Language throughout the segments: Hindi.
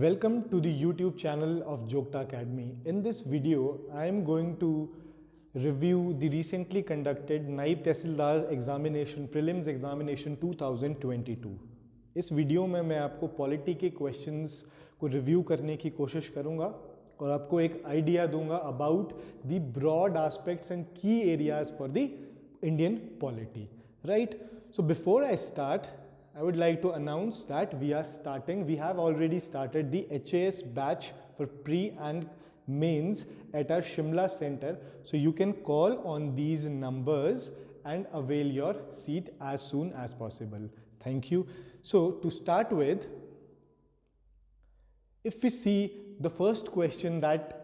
Welcome to the YouTube channel of Jokta Academy. In this video, I am going to review the recently conducted नायब तहसीलदार एग्जामिनेशन प्रीलिम्स एग्जामिनेशन 2022. इस वीडियो में मैं आपको पॉलिटी के क्वेश्चंस को रिव्यू करने की कोशिश करूंगा और आपको एक आइडिया दूंगा about the broad aspects and key areas for the Indian polity. Right, so before I start, I would like to announce that we have already started the HAS batch for pre and mains at our Shimla center. So you can call on these numbers and avail your seat as soon as possible. Thank you. So to start with, if we see the first question that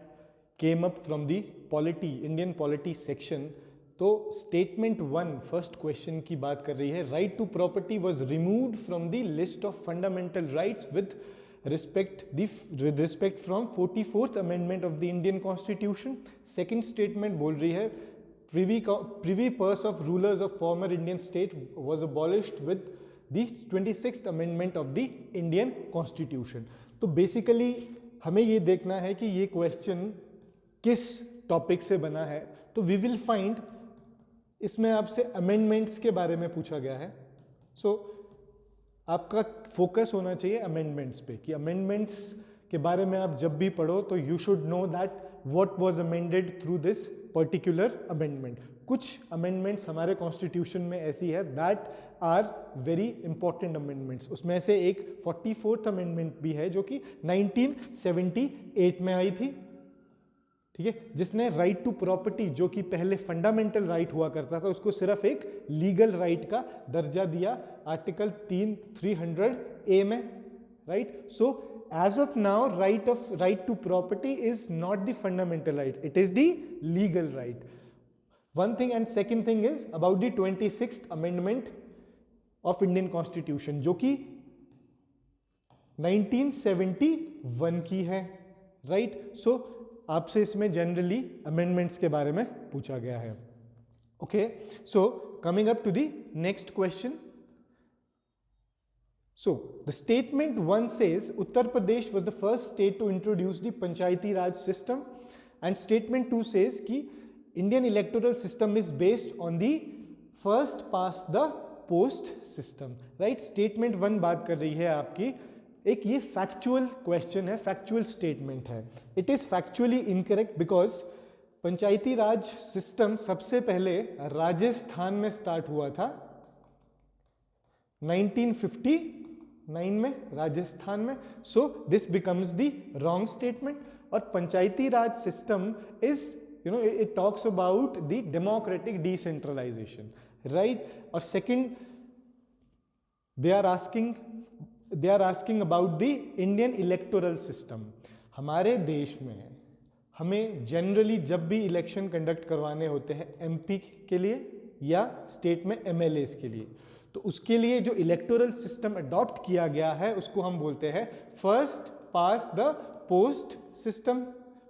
came up from the Indian polity section, तो स्टेटमेंट 1 फर्स्ट क्वेश्चन की बात कर रही है. Right to property was removed from the list of fundamental rights with respect from 44th amendment of the Indian constitution. Second statement बोल रही है privy purse of rulers of former Indian state was abolished with the 26th amendment of the Indian constitution. तो बेसिकली हमें ये देखना है कि ये क्वेश्चन किस टॉपिक से बना है. तो वी विल फाइंड इसमें आपसे अमेंडमेंट्स के बारे में पूछा गया है. सो आपका फोकस होना चाहिए अमेंडमेंट्स पे कि अमेंडमेंट्स के बारे में आप जब भी पढ़ो तो you should know that what was amended through this particular amendment. कुछ अमेंडमेंट्स हमारे कॉन्स्टिट्यूशन में ऐसी है that are very important amendments. उसमें से एक 44th अमेंडमेंट भी है जो कि 1978 में आई थी. ठीक है, जिसने राइट टू प्रॉपर्टी जो कि पहले फंडामेंटल राइट हुआ करता था उसको सिर्फ एक लीगल राइट का दर्जा दिया आर्टिकल 300A में. Right, so as of now right to property is not the fundamental right, it is the legal right. One thing and second thing is about the 26th amendment of Indian constitution जो कि 1971 की है. राइट, सो आपसे इसमें जनरली अमेंडमेंट्स के बारे में पूछा गया है. Okay, so coming up to the next question. So the statement 1 says Uttar Pradesh was the first state to introduce the panchayati raj system and statement 2 says कि Indian electoral system is based on the first past the post system. Right, statement 1 बात कर रही है आपकी एक ये फैक्चुअल क्वेश्चन है, फैक्चुअल स्टेटमेंट है. It is factually incorrect because panchayati raj system सबसे पहले राजस्थान में स्टार्ट हुआ था 1959 में राजस्थान में. So this becomes the wrong statement. और panchayati raj system is it talks about the democratic decentralisation. Right, और second they are asking about the Indian electoral system. हमारे देश में हमें जनरली जब भी इलेक्शन कंडक्ट करवाने होते हैं एमपी के लिए या स्टेट में एमएलएस के लिए, तो उसके लिए जो इलेक्टोरल सिस्टम अडॉप्ट किया गया है उसको हम बोलते हैं first pass the post system.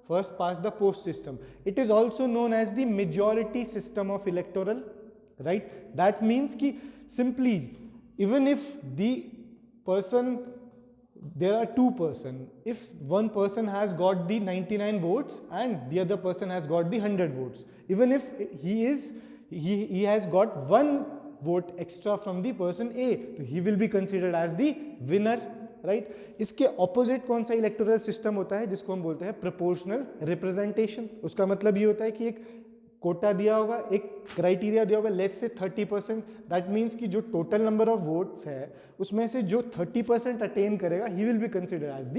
First pass the post system. It is also known as the majority system of electoral. Right, that means कि simply even if the person, there are two person, if one person has got the 99 votes and the other person has got the 100 votes, even if he has got one vote extra from the person A, so he will be considered as the winner. Right, इसके ऑपोजिट कौन सा इलेक्टोरल सिस्टम होता है जिसको हम बोलते हैं प्रोपोर्शनल रिप्रेजेंटेशन. उसका मतलब ये होता है कि एक कोटा दिया होगा, एक क्राइटेरिया दिया होगा, लेस से 30%. दैट मीन्स कि जो टोटल नंबर ऑफ वोट्स है उसमें से जो 30% अटेन करेगा ही will be considered as the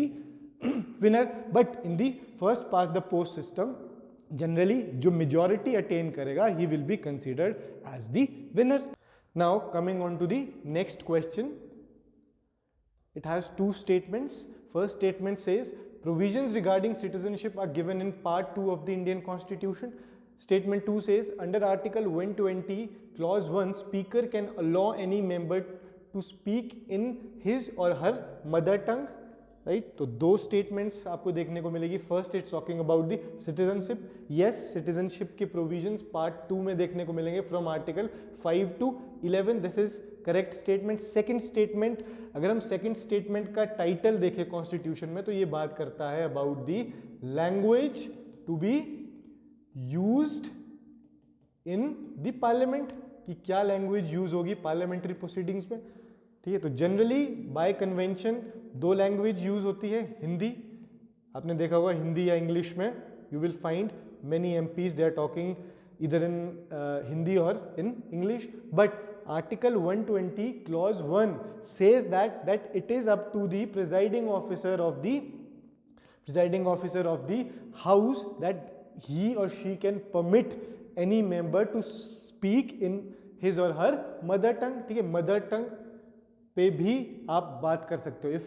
winner. But in the first pass the post system generally जो मेजॉरिटी अटेन करेगा ही will be considered as the winner. Now coming on to the next question. It has 2 statements. First statement says provisions regarding citizenship are given in part 2 of the Indian Constitution. Statement 2 says under Article 120 Clause 1 speaker can allow any member to speak in his or her mother tongue. Right. तो दो स्टेटमेंट्स आपको देखने को मिलेगी। First it's talking about the citizenship, yes citizenship के प्रोविजंस पार्ट 2 में देखने को मिलेंगे from article 5 to 11, this is correct statement. Second statement, अगर हम सेकंड स्टेटमेंट का टाइटल देखें कॉन्स्टिट्यूशन में तो ये बात करता है about the language to be used in the parliament, कि क्या लैंग्वेज यूज होगी पार्लियामेंट्री प्रोसीडिंग्स में। ठीक है, तो जनरली बाय कन्वेंशन दो लैंग्वेज यूज होती है, हिंदी, आपने देखा होगा हिंदी या इंग्लिश में, you will find many MPs they are talking इधर इन हिंदी और in English, but Article 120 clause 1 says that it is up to the presiding officer of the house that he or she can permit any member to speak in his or her mother tongue। ठीक है, मदर टंग पे भी आप बात कर सकते हो। If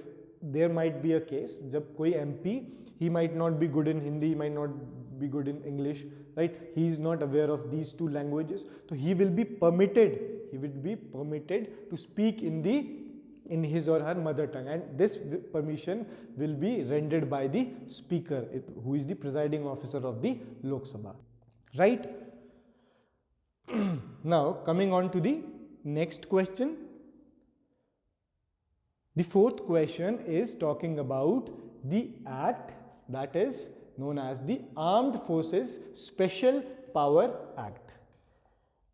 there might be a case जब कोई MP, he might not be good in Hindi, might not be good in English, right, he is not aware of these two languages, so he will be permitted to speak in his or her mother tongue, and this permission will be rendered by the speaker, who is the presiding officer of the Lok Sabha, right? Now coming on to the next question, the fourth question is talking about the act that is known as the Armed Forces Special Power Act।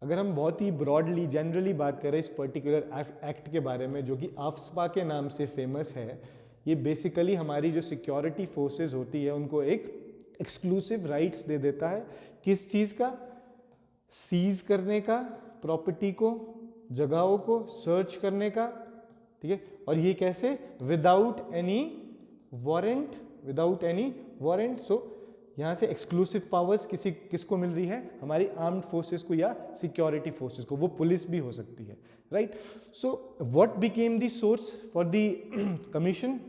अगर हम बहुत ही ब्रॉडली जनरली बात करें इस पर्टिकुलर एक्ट के बारे में, जो कि आफ्स्पा के नाम से फेमस है, ये बेसिकली हमारी जो सिक्योरिटी फोर्सेस होती है उनको एक एक्सक्लूसिव राइट्स दे देता है। किस चीज़ का? सीज करने का, प्रॉपर्टी को, जगहों को सर्च करने का। ठीक है, और ये कैसे? Without any warrant. सो यहाँ से एक्सक्लूसिव पावर्स किसको मिल रही है? हमारी आर्म्ड फोर्सेस को या सिक्योरिटी फोर्सेस को, वो पुलिस भी हो सकती है, right. So what became the source for the commission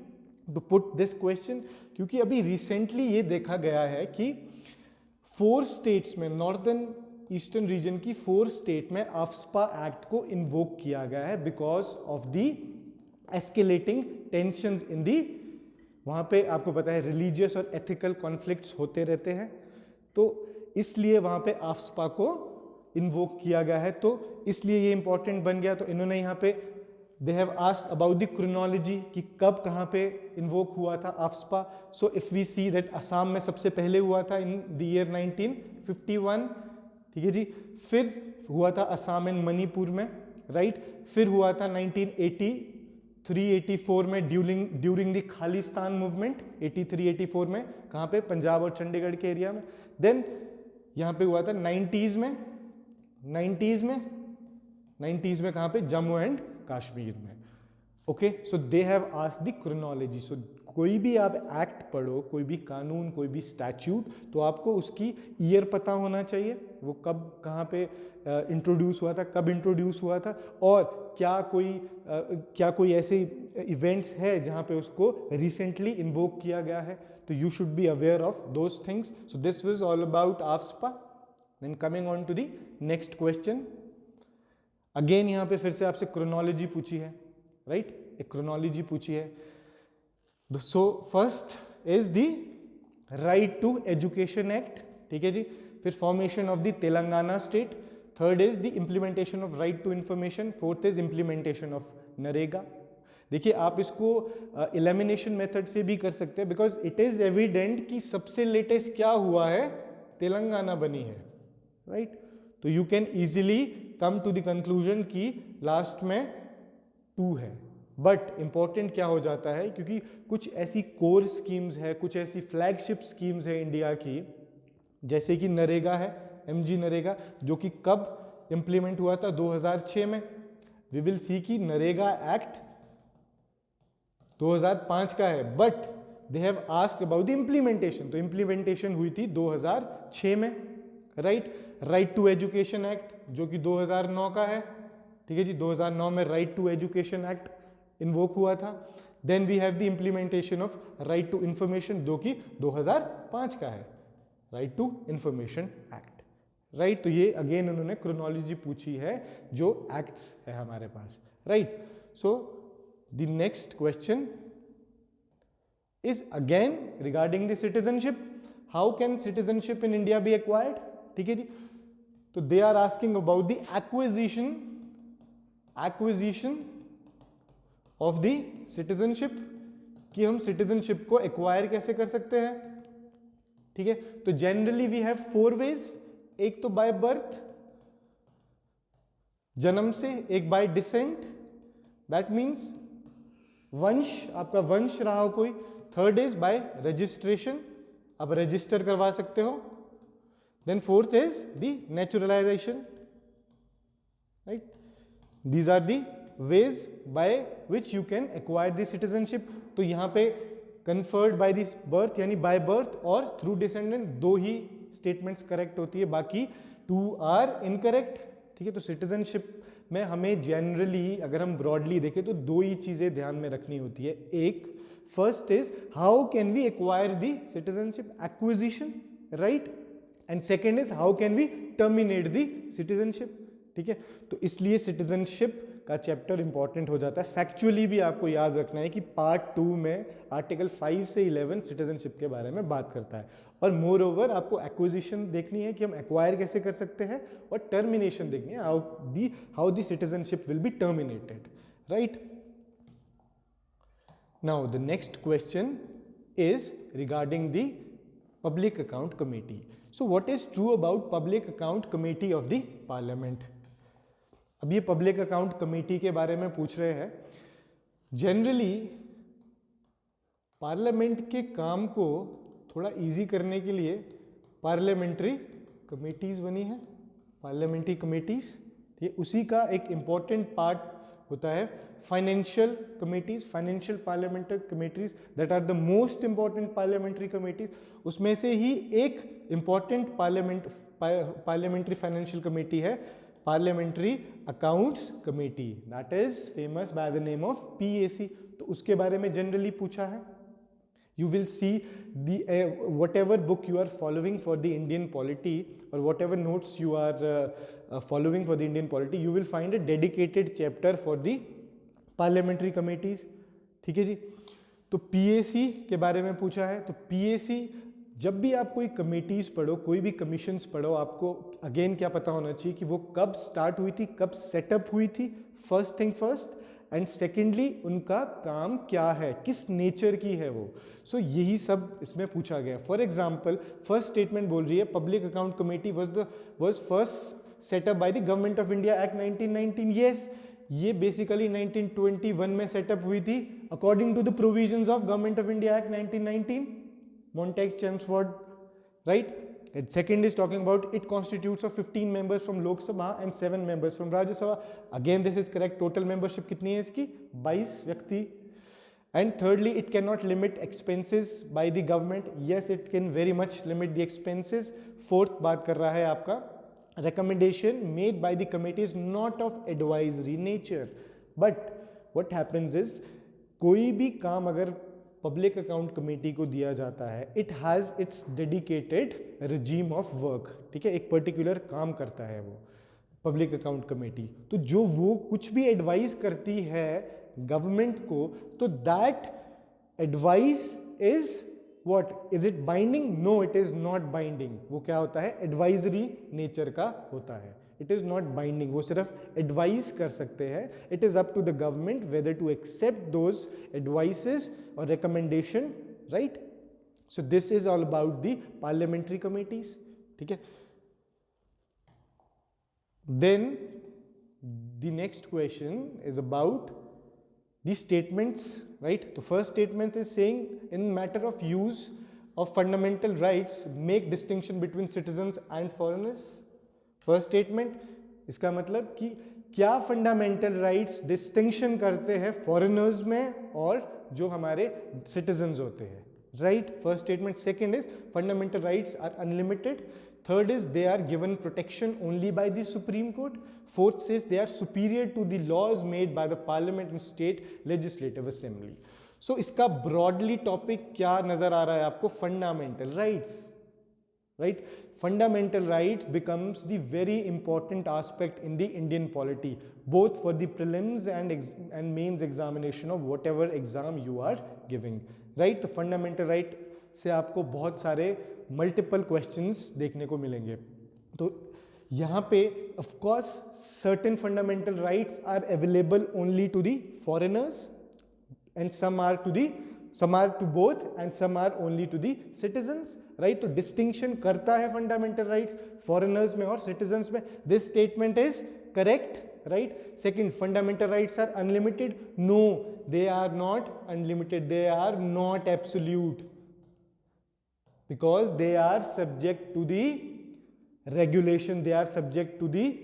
to put this question? क्योंकि अभी रिसेंटली ये देखा गया है कि 4 स्टेट्स में, नॉर्दर्न ईस्टर्न रीजन की 4 स्टेट में आफ्स्पा एक्ट को इन्वोक किया गया है because of the escalating tensions in the, वहाँ पे आपको पता है रिलीजियस और एथिकल कॉन्फ्लिक्ट्स होते रहते हैं, तो इसलिए वहाँ पे आफ्स्पा को इन्वोक किया गया है, तो इसलिए ये इंपॉर्टेंट बन गया। तो इन्होंने यहाँ पे they have asked about the chronology कि कब कहाँ पे इन्वोक हुआ था AFSPA. So if we see that Assam में सबसे पहले हुआ था इन द ईयर 1951, ठीक है जी। फिर हुआ था असम एंड मणिपुर में, राइट। फिर हुआ था 1983-84 में ड्यूरिंग द खालिस्तान मूवमेंट, 83-84 में, कहाँ पे? पंजाब और चंडीगढ़ के एरिया में। देन यहाँ पे हुआ था 90s में कहाँ पे? जम्मू एंड कश्मीर में। Okay, so they have asked the chronology. सो कोई भी आप एक्ट पढ़ो, कोई भी कानून, कोई भी स्टैच्यूट, तो आपको उसकी ईयर पता होना चाहिए, वो कब कहाँ पे इंट्रोड्यूस हुआ था, कब इंट्रोड्यूस हुआ था, और क्या कोई ऐसे इवेंट्स है जहाँ पे उसको रिसेंटली इन्वोक किया गया है। तो you should be aware of those things. So this was all about AFSPA. Then coming on to the next question, again यहाँ पे फिर से आपसे क्रोनोलॉजी पूछी है, राइट, एक क्रोनोलॉजी पूछी है। सो first is the right to education act, ठीक है जी। फिर formation of the Telangana state, third is the implementation of right to information, fourth is implementation of NREGA. देखिए आप इसको एलिमिनेशन मेथड से भी कर सकते हैं, बिकॉज इट इज एविडेंट कि सबसे लेटेस्ट क्या हुआ है? तेलंगाना बनी है, राइट। तो you can easily come to the conclusion कि लास्ट में 2 है। बट इंपॉर्टेंट क्या हो जाता है, क्योंकि कुछ ऐसी कोर स्कीम्स है, कुछ ऐसी फ्लैगशिप स्कीम्स है इंडिया की, जैसे कि नरेगा है, MG नरेगा, जो कि कब इंप्लीमेंट हुआ था? 2006 में। वी विल सी कि नरेगा एक्ट 2005 का है, but they have asked about the implementation. तो इम्प्लीमेंटेशन हुई थी 2006 में, right. Right to education act जो कि 2009 का है, ठीक है जी। 2009 में right to education act invoke हुआ था। Then we have the implementation of right to information, जो कि 2005 का है, right to information act, right. तो ये अगेन उन्होंने क्रोनोलॉजी पूछी है जो एक्ट्स है हमारे पास, right. So the next question is again regarding the citizenship. How can citizenship in India be acquired? ठीक है जी, तो they are asking about the acquisition of the citizenship, कि हम citizenship को acquire कैसे कर सकते हैं. ठीक है, तो जनरली वी हैव 4 ways. एक तो बाय बर्थ, जन्म से, एक बाय डिसेंट, दैट मीन्स वंश, आपका वंश रहा हो कोई. थर्ड इज बाय रजिस्ट्रेशन, आप रजिस्टर करवा सकते हो. Then fourth is the naturalization, right. These are the ways by which you can acquire the citizenship. तो यहां पे कन्फर्ड बाय दिस बर्थ यानी बाय बर्थ और थ्रू डिसेंडेंट, 2 ही स्टेटमेंट्स करेक्ट होती है, बाकी 2 आर इनकरेक्ट. ठीक है, तो सिटीजनशिप में हमें जनरली अगर हम ब्रॉडली देखें तो 2 ही चीजें ध्यान में रखनी होती है. एक, first is how can we acquire the citizenship, acquisition, right. And second is how can we terminate the citizenship. ठीक है, तो इसलिए सिटीजनशिप का चैप्टर इंपॉर्टेंट हो जाता है. फैक्चुअली भी आपको याद रखना है कि पार्ट 2 में आर्टिकल 5 से 11 सिटीजनशिप के बारे में बात करता है. और मोर ओवर आपको एक्विजिशन देखनी है कि हम एक्वायर कैसे कर सकते हैं, और टर्मिनेशन देखनी है, how the citizenship will be terminated, right. Now the next question is regarding the public account committee. So what is true about public account committee of the parliament. अब ये पब्लिक अकाउंट कमेटी के बारे में पूछ रहे हैं. जनरली पार्लियामेंट के काम को थोड़ा इजी करने के लिए पार्लियामेंट्री कमेटीज बनी है, पार्लियामेंट्री कमेटीज. ये उसी का एक इंपॉर्टेंट पार्ट होता है financial committees, financial parliamentary committees that are the most important parliamentary committees. उसमें से ही एक इंपॉर्टेंट पार्लियामेंट्री फाइनेंशियल कमेटी है parliamentary accounts committee, that is famous by the name of PAC. तो उसके बारे में जनरली पूछा है. You will see whatever book you are following for the Indian polity, or whatever notes you are following for the Indian polity, you will find a dedicated chapter for the parliamentary committees. ठीक है जी. तो PAC के बारे में पूछा है. तो PAC, जब भी आप कोई कमेटीज पढ़ो, कोई भी कमीशंस पढ़ो, आपको अगेन क्या पता होना चाहिए कि वो कब स्टार्ट हुई थी, कब सेटअप हुई थी, first thing first, and secondly उनका काम क्या है, किस नेचर की है वो. सो यही सब इसमें पूछा गया. फॉर एग्जाम्पल फर्स्ट स्टेटमेंट बोल रही है public account committee was first set up by the government of India act 1919. Yes, ये बेसिकली 1921 में सेटअप हुई थी according to the provisions of government of India act 1919, Montagu Chelmsford, right. And second is talking about it constitutes of 15 members from Lok Sabha and 7 members from Rajya Sabha. Again this is correct. Total membership कितनी है इसकी, 22 व्यक्ति. And thirdly, it cannot limit expenses by the government. Yes, it can very much limit the expenses. Fourth बात कर रहा है आपका recommendation made by the committee is not of advisory nature. But what happens is कोई भी काम अगर पब्लिक अकाउंट कमेटी को दिया जाता है, it has its dedicated regime of work. ठीक है, एक पर्टिकुलर काम करता है वो पब्लिक अकाउंट कमेटी. तो जो वो कुछ भी एडवाइस करती है गवर्नमेंट को, तो that advice is what, is it binding? No, it is not binding. वो क्या होता है, एडवाइजरी नेचर का होता है. इट इज नॉट बाइंडिंग, वो सिर्फ एडवाइस कर सकते हैं. It is up to the government whether to accept those advices और recommendation, right. So this is all about the parliamentary committees. ठीक है. Then the next question is about the statements, right. तो first statement is saying in matter of use of fundamental rights make distinction between citizens and foreigners. First statement, इसका मतलब कि क्या फंडामेंटल राइट्स डिस्टिंक्शन करते हैं फॉरेनर्स में और जो हमारे सिटीजन्स होते हैं, right. First statement. Second is fundamental rights are unlimited. Third is they are given protection only by the supreme court. Fourth says they are superior to the laws made by the parliament and state legislative assembly. So इसका ब्रॉडली टॉपिक क्या नजर आ रहा है आपको, fundamental rights. right? Fundamental rights becomes the very important aspect in the Indian polity, both for the prelims and mains examination of whatever exam you are giving, right? तो fundamental right से आपको बहुत सारे multiple questions देखने को मिलेंगे. तो यहाँ पे of course certain fundamental rights are available only to the foreigners and some are to both and some are only to the citizens, right? तो distinction करता है fundamental rights foreigners में और citizens में. This statement is correct, right? Second, fundamental rights are unlimited. No, they are not unlimited. They are not absolute because they are subject to the regulation. They are subject to the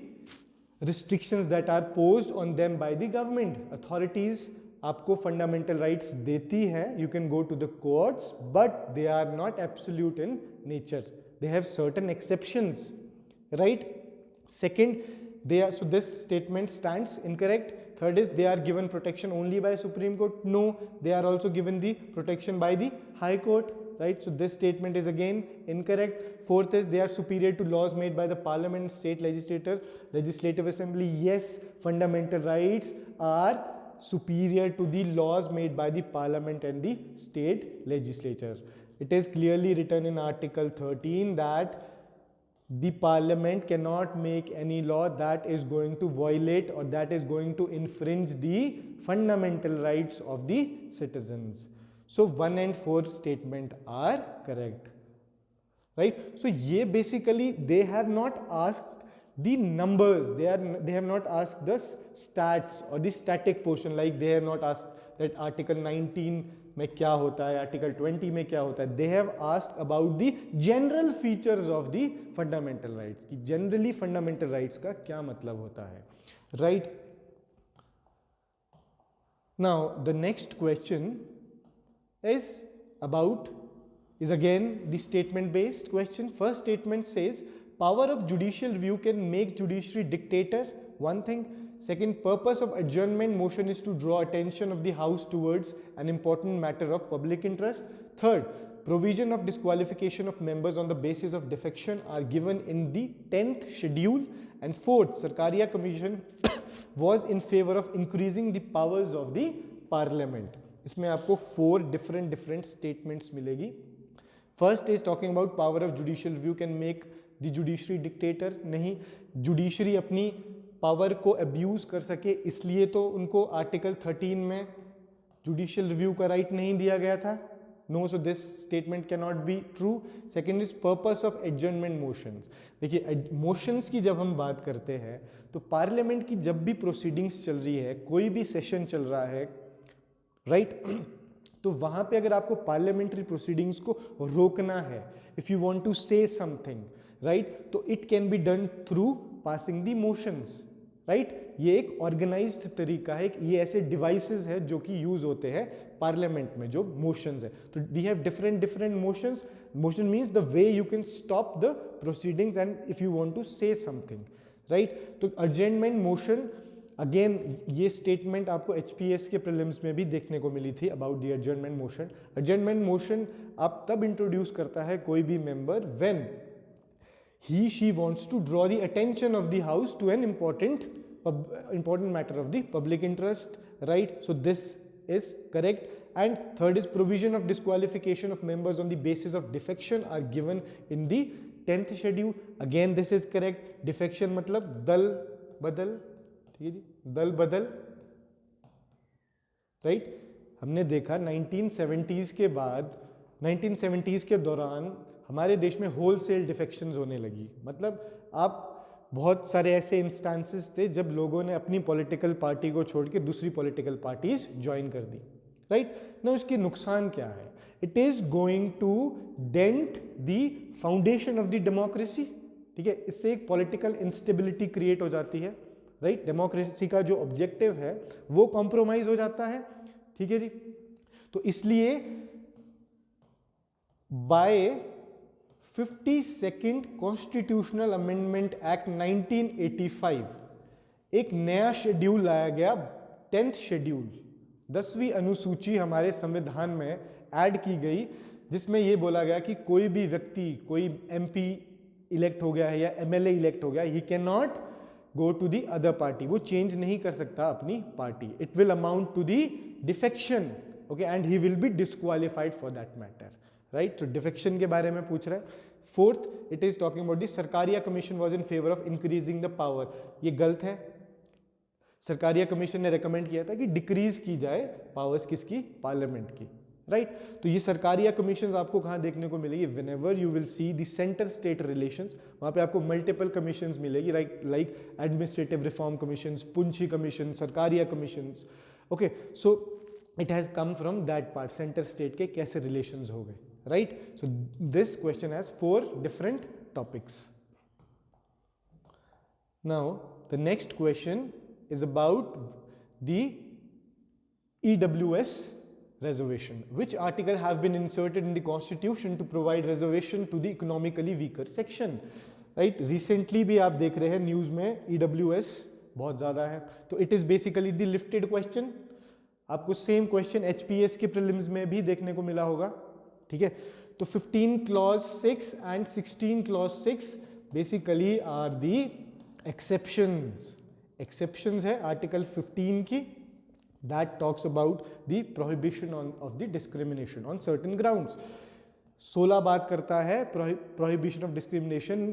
restrictions that are posed on them by the government. Authorities आपको फंडामेंटल राइट्स देती है, you can go to the courts, but they are not absolute in nature, they have certain exceptions, right? Second, they are, so this statement stands incorrect. Third is they are given protection only by Supreme Court. No, they are also given the protection by the High Court, right? So this statement is again incorrect. Fourth is they are superior to laws made by the Parliament, State Legislative Assembly. Yes, fundamental rights are superior to the laws made by the Parliament and the State Legislature. It is clearly written in Article 13 that the Parliament cannot make any law that is going to violate or that is going to infringe the fundamental rights of the citizens. So 1 and 4 statement are correct, right? So ye basically they have not asked the numbers, they have not asked the stats or the static portion, like they have not asked that article 19 में क्या होता है, आर्टिकल 20 में क्या होता है. दे have asked about the general features of the fundamental rights, कि जनरली फंडामेंटल राइट्स का क्या मतलब होता है, right? Now the next question is again the statement based question. First statement says power of judicial review can make judiciary dictator, one thing. Second, purpose of adjournment motion is to draw attention of the House towards an important matter of public interest. Third, provision of disqualification of members on the basis of defection are given in the 10th schedule. And fourth, Sarkaria Commission was in favor of increasing the powers of the Parliament. इसमें आपको 4 different statements मिलेगी. First is talking about power of judicial review can make the judiciary dictator. नहीं, judiciary अपनी पावर को अब्यूज कर सके इसलिए तो उनको आर्टिकल 13 में जुडिशियल रिव्यू का राइट नहीं दिया गया था. No, so this statement can not be true. Second is purpose of adjournment motions. देखिए, मोशंस की जब हम बात करते हैं तो पार्लियामेंट की जब भी प्रोसीडिंग्स चल रही है, कोई भी सेशन चल रहा है, राइट, तो वहां पे अगर आपको पार्लियामेंट्री प्रोसीडिंग्स को रोकना है, if you want to say something, right, तो it can be done through passing the motions, right? ये एक ऑर्गेनाइज्ड तरीका है, ये ऐसे डिवाइसेस है जो कि यूज होते हैं पार्लियामेंट में, जो मोशंस है. तो we have different motions. Motion means the way you can stop the proceedings and if you want to say something, right? तो अडजर्नमेंट मोशन, अगेन ये स्टेटमेंट आपको एचपीएस के प्रीलिम्स में भी देखने को मिली थी about the adjournment motion. Adjournment motion आप तब इंट्रोड्यूस करता है कोई भी member when she wants to draw the attention of the House to an important matter of the public interest, right? So this is correct. And third is provision of disqualification of members on the basis of defection are given in the 10th schedule. Again this is correct. Defection मतलब दल बदल, ठीक है जी, दल बदल, right? हमने देखा 1970s के बाद, 1970s के दौरान हमारे देश में होलसेल डिफेक्शंस होने लगी. मतलब आप बहुत सारे ऐसे इंस्टेंसेस थे जब लोगों ने अपनी पॉलिटिकल पार्टी को छोड़ के दूसरी पॉलिटिकल पार्टीज ज्वाइन कर दी, राइट? ना उसके नुकसान क्या है? It is going to dent the foundation of the democracy, ठीक है? इससे एक पॉलिटिकल इंस्टेबिलिटी क्रिएट हो जाती है, राइट? डेमोक्रेसी का जो ऑब्जेक्टिव है वो कॉम्प्रोमाइज हो जाता है, ठीक है जी? तो इसलिए bye 52nd constitutional amendment act 1985 एक नया शेड्यूल लाया गया, 10th शेड्यूल, 10वीं अनुसूची हमारे संविधान में ऐड की गई, जिसमें ये बोला गया कि कोई भी व्यक्ति, कोई एमपी इलेक्ट हो गया है या एमएलए इलेक्ट हो गया, he can not go to the other party, वो चेंज नहीं कर सकता अपनी party, it will amount to the defection, okay, and he will be disqualified for that matter, right. तो डिफेक्शन के बारे में पूछ रहा है। Fourth, it is talking about the Sarkaria commission was in favour of increasing the power, ये गलत है। सरकारिया कमीशन ने रेकमेंड किया था कि डिक्रीज की जाए पावर्स किसकी, पार्लियामेंट की, राइट। तो ये सरकारिया कमीशंस आपको कहाँ देखने को मिलेगी, whenever you will see the centre state relations, वहाँ पे आपको मल्टीपल कमीशंस मिलेगी, right, like administrative reform commissions, Punchhi commission, Sarkaria commissions, okay. So it has come from that part, centre state के कैसे रिलेशंस हो गए, right. So this question has 4 different topics. Now the next question is about the EWS reservation. Which article have been inserted in the constitution to provide reservation to the economically weaker section? Right? Recently भी आप देख रहे हैं न्यूज में EWS बहुत ज्यादा है, तो it is basically the lifted question. आपको सेम क्वेश्चन HPS के प्रीलिम्स में भी देखने को मिला होगा, ठीक है। तो 15 clause 6 and 16 clause 6 basically are the exceptions. Exceptions है आर्टिकल 15 की, that talks about the prohibition of the discrimination on certain grounds. 16 बात करता है prohibition of discrimination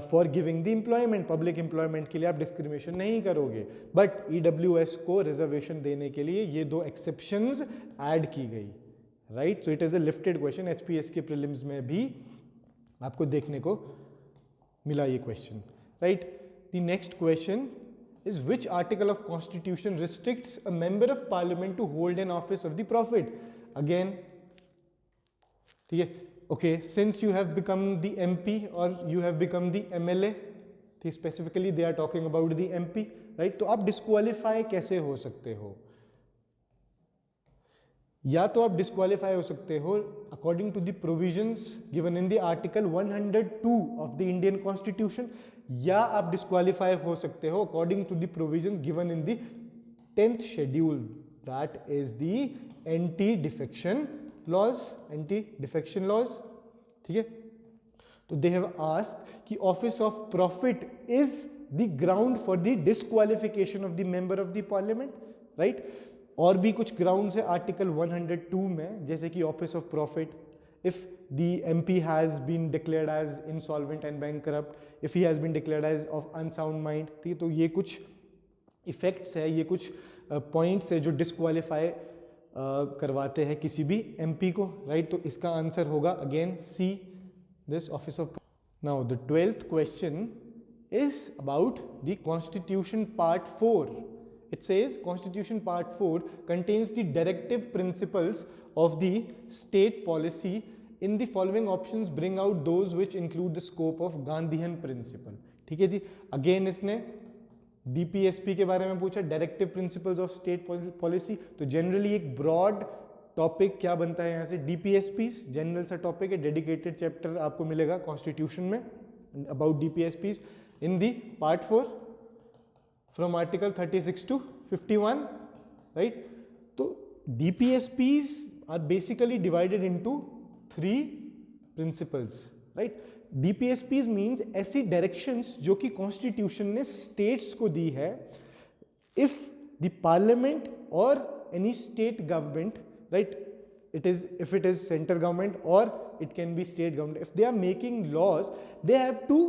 for giving the employment, public employment के लिए आप discrimination नहीं करोगे, but EWS को reservation देने के लिए ये 2 exceptions add की गई, right? So it is a lifted question, HPS के prelims में भी आपको देखने को मिला ये question, right? The next question is which article of constitution restricts a member of parliament to hold an office of the profit? Again, ठीक है, okay, since you have become the MP or you have become the MLA, specifically they are talking about the MP, right? तो आप disqualify कैसे हो सकते हो? या तो आप डिस्क्वालीफाई हो सकते हो according to the provisions given in the article 102 of the Indian constitution, या आप डिस्क्वालीफाई हो सकते हो according to the provisions given in the 10th schedule, that is the anti defection laws, anti defection laws, ठीक है। तो दे हैव आस्क्ड कि office of profit is the ground for the disqualification of the member of the parliament, right. और भी कुछ ग्राउंड्स है आर्टिकल 102 में, जैसे कि office of profit, if the MP has been declared as insolvent and bankrupt, if he has been declared as of unsound mind, ठीक है। तो ये कुछ इफेक्ट्स है, ये कुछ पॉइंट्स है जो डिस्क्वालीफाई करवाते हैं किसी भी एमपी को, राइट। तो इसका आंसर होगा again C, this office of. Now the 12th question is about the constitution part 4. It says Constitution Part 4 contains the directive principles of the state policy. In the following options bring out those which include the scope of Gandhian principle. ठीक है जी, अगेन इसने DPSP के बारे में पूछा, directive principles of state policy. तो जनरली एक ब्रॉड टॉपिक क्या बनता है यहाँ से, DPSPs जनरल सा टॉपिक है, डेडिकेटेड चैप्टर आपको मिलेगा कॉन्स्टिट्यूशन में about DPSPs in the part 4 from article 36 to 51, right? So DPSPs are basically divided into 3 principles, right? DPSPs means ऐसी directions जो कि constitution ने states को दी है, if the parliament or any state government, right? If it is center government or it can be state government, if they are making laws, they have to,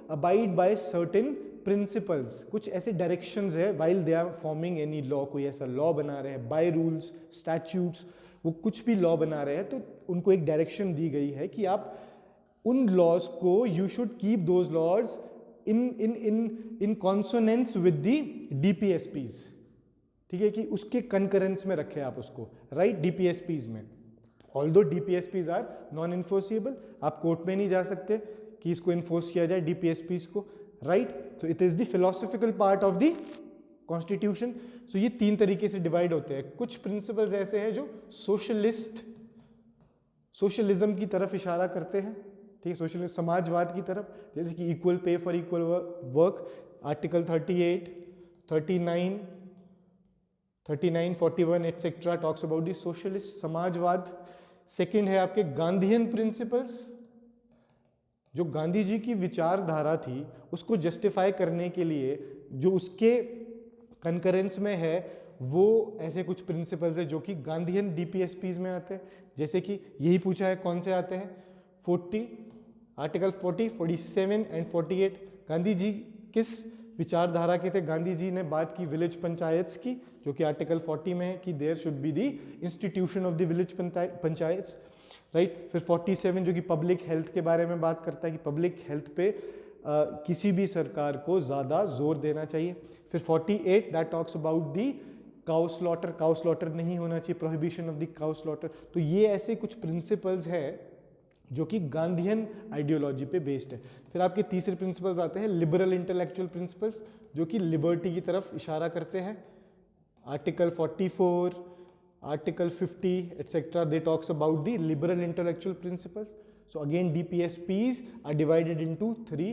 abide by certain principles, कुछ ऐसे डायरेक्शंस है while they are forming any law, कोई ऐसा लॉ बना रहे हैं बाय रूल्स स्टैट्यूट्स, वो कुछ भी लॉ बना रहे हैं तो उनको एक डायरेक्शन दी गई है कि आप उन लॉज को, you should keep those laws in consonance with the DPSPs, ठीक है, कि उसके कंकरेंस में रखे आप उसको, राइट, DPSPs में। Although DPSPs are non enforceable, आप कोर्ट में नहीं जा सकते कि इसको इन्फोर्स किया जाए DPSPs को, right. So it is the philosophical part of the constitution. So ये 3 तरीके से डिवाइड होते हैं। कुछ प्रिंसिपल्स ऐसे हैं जो सोशलिज्म की तरफ इशारा करते हैं, ठीक है, सोशलिस्ट समाजवाद की तरफ, जैसे कि equal pay for equal work, article 38, 39, 41 etcetera talks about the socialist समाजवाद। सेकंड है आपके गांधीयन प्रिंसिपल्स, जो गांधी जी की विचारधारा थी उसको जस्टिफाई करने के लिए जो उसके कंकरेंस में है वो ऐसे कुछ प्रिंसिपल्स है जो कि गांधीयन डीपीएसपीज में आते हैं। जैसे कि यही पूछा है कौन से आते हैं, 40 आर्टिकल 40, 47 एंड 48। गांधी जी किस विचारधारा के थे? गांधी जी ने बात की विलेज पंचायत्स की, जो कि आर्टिकल 40 में है कि there should be the institution of the village panchayats, right. फिर 47 जो कि पब्लिक हेल्थ के बारे में बात करता है कि पब्लिक हेल्थ पे किसी भी सरकार को ज़्यादा जोर देना चाहिए। फिर 48 that talks about the cow slaughter नहीं होना चाहिए, prohibition of the cow slaughter. तो ये ऐसे कुछ प्रिंसिपल्स है जो कि गांधीयन आइडियोलॉजी पे बेस्ड है। फिर आपके तीसरे प्रिंसिपल्स आते हैं लिबरल इंटेलेक्चुअल प्रिंसिपल्स, जो कि लिबर्टी की तरफ इशारा करते हैं। Article 44, article 50 etc. they talks about the liberal intellectual principles. So again DPSPs are divided into 3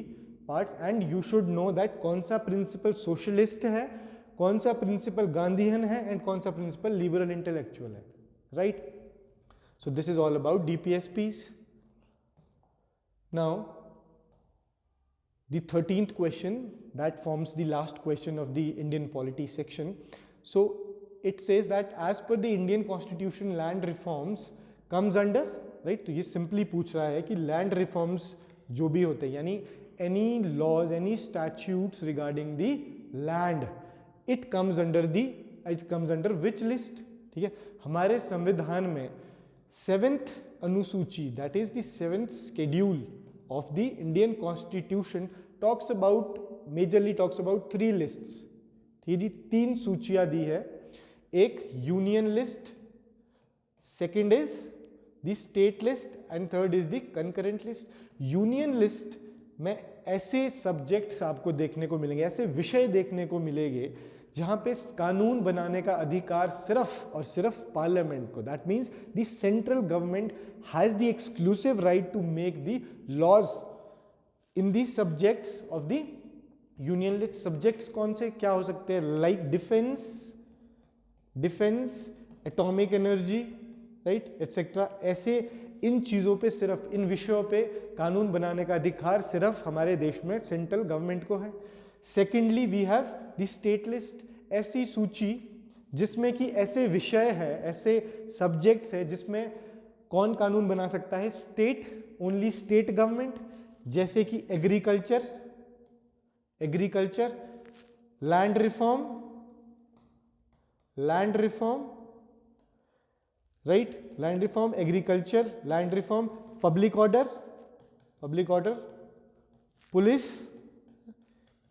parts and you should know that कौन सा प्रिंसिपल सोशलिस्ट है, कौन सा प्रिंसिपल गांधीयन है एंड कौन सा प्रिंसिपल लिबरल इंटेलेक्चुअल है, right. So this is all about DPSPs. Now the 13th question that forms the last question of the Indian polity section. So it says that as per the Indian constitution land reforms comes under, right। तो ये simply पूछ रहा है कि land reforms जो भी होते हैं यानी any laws, any statutes regarding the land, it comes under which list? ठीक है, हमारे संविधान में 7th अनुसूची, that is the 7th schedule of the Indian constitution majorly talks about 3 lists। ठीक है जी, 3 सूचियां दी है, एक union list, second is the state list and third is the concurrent list. Union list में ऐसे सब्जेक्ट्स आपको देखने को मिलेंगे, ऐसे विषय देखने को मिलेंगे जहां पे कानून बनाने का अधिकार सिर्फ और सिर्फ पार्लियामेंट को, that means the central government has the exclusive right to make the laws in the subjects of the union list. Subjects कौन से क्या हो सकते हैं? Like defence, atomic energy, right etcetera. ऐसे इन चीजों पे सिर्फ इन विषयों पे कानून बनाने का अधिकार सिर्फ हमारे देश में सेंट्रल गवर्नमेंट को है। Secondly we have the state list, ऐसी सूची जिसमें कि ऐसे विषय है, ऐसे सब्जेक्ट्स है जिसमें कौन कानून बना सकता है? स्टेट, ओनली स्टेट गवर्नमेंट, जैसे कि agriculture, land reform, right, land reform, agriculture, land reform, public order, police.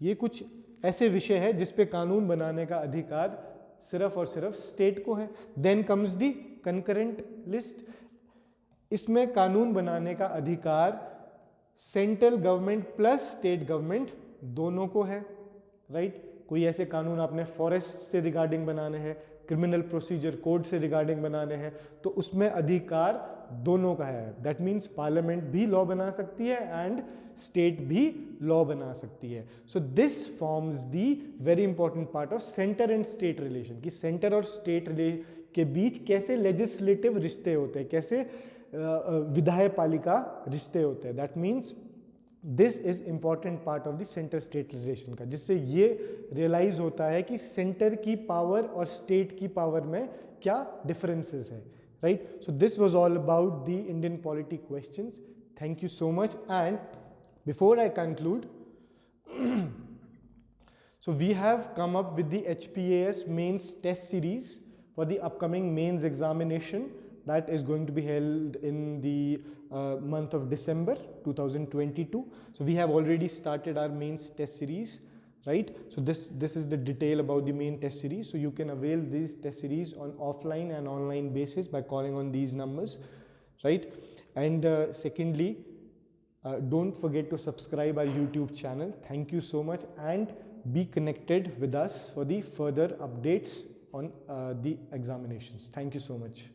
ये कुछ ऐसे विषय है जिस पे कानून बनाने का अधिकार सिर्फ और सिर्फ स्टेट को है। Then comes the concurrent list, इसमें कानून बनाने का अधिकार central government plus state government दोनों को है, राइट। कोई ऐसे कानून आपने फॉरेस्ट से रिगार्डिंग बनाने हैं, क्रिमिनल प्रोसीजर कोड से रिगार्डिंग बनाने हैं, तो उसमें अधिकार दोनों का है। दैट मीन्स पार्लियामेंट भी लॉ बना सकती है एंड स्टेट भी लॉ बना सकती है। So this forms the very important part of centre and state relation, कि सेंटर और स्टेट के बीच कैसे लेजिस्लेटिव रिश्ते होते हैं, कैसे विधायपालिका रिश्ते होते हैं। That means this is important part of the centre state relation का, जिससे ये रियलाइज होता है कि सेंटर की पावर और स्टेट की पावर में क्या डिफरेंसेस है, right. So this was all about the Indian polity questions. Thank you so much. And before I conclude, so we have come up with the HPAS mains test series for the upcoming mains examination that is going to be held in the month of December 2022. So we have already started our mains test series, right? So this is the detail about the main test series. So you can avail these test series on offline and online basis by calling on these numbers, right? And secondly, don't forget to subscribe our YouTube channel. Thank you so much, and be connected with us for the further updates on the examinations. Thank you so much.